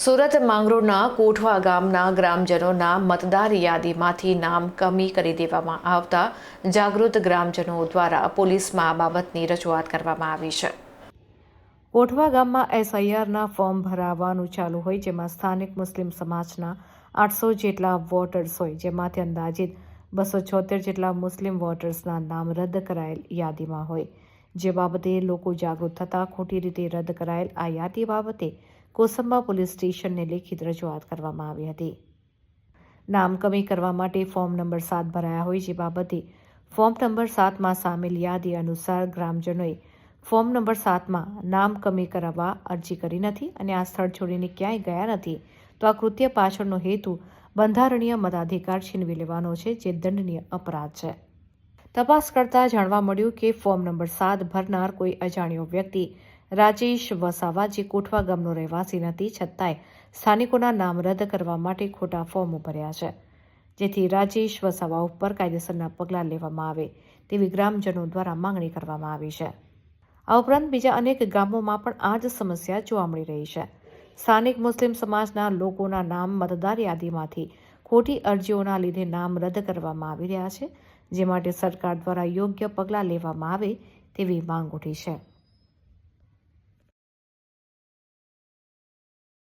સુરત માંગરોળના કોઠવા ગામના ગ્રામજનોના મતદાર યાદીમાંથી નામ કમી કરી દેવામાં આવતા જાગૃત ગ્રામજનો દ્વારા પોલીસમાં આ બાબતની રજૂઆત કરવામાં આવી છે. કોઠવા ગામમાં એસઆઈઆરના ફોર્મ ભરાવાનું ચાલુ હોય, જેમાં સ્થાનિક મુસ્લિમ સમાજના 800 જેટલા વોટર્સ હોય, જેમાંથી અંદાજિત 276 જેટલા મુસ્લિમ વોટર્સના નામ રદ કરાયેલ યાદીમાં હોય. જે બાબતે લોકો જાગૃત થતાં ખોટી રીતે રદ કરાયેલ આ યાદી બાબતે કોસંબા પોલીસ સ્ટેશનને લેખિત રજૂઆત કરવામાં આવી હતી. નામ કમી કરવા માટે ફોર્મ નંબર 7 ભરાયા હોય, જે બાબતે ફોર્મ નંબર 7માં સામેલ યાદી અનુસાર ગ્રામજનોએ ફોર્મ નંબર 7માં નામ કમી કરાવવા અરજી કરી નથી અને આ સ્થળ છોડીને ક્યાંય ગયા નથી, તો આ કૃત્ય પાછળનો હેતુ બંધારણીય મતાધિકાર છીનવી લેવાનો છે, જે દંડનીય અપરાધ છે. તપાસ કરતા જાણવા મળ્યું કે ફોર્મ નંબર 7 ભરનાર કોઈ અજાણ્યો વ્યક્તિ રાજેશ વસાવા, જે કોઠવા ગામનો રહેવાસી નથી, છતાંય સ્થાનિકોના નામ રદ કરવા માટે ખોટા ફોર્મો ભર્યા છે, જેથી રાજેશ વસાવા ઉપર કાયદેસરના પગલાં લેવામાં આવે તેવી ગ્રામજનો દ્વારા માંગણી કરવામાં આવી છે. આ ઉપરાંત બીજા અનેક ગામોમાં પણ આ જ સમસ્યા જોવા મળી રહી છે. સ્થાનિક મુસ્લિમ સમાજના લોકોના નામ મતદાર યાદીમાંથી ખોટી અરજીઓના લીધે નામ રદ કરવામાં આવી રહ્યા છે, જે માટે સરકાર દ્વારા યોગ્ય પગલાં લેવામાં આવે તેવી માંગ ઉઠી છે.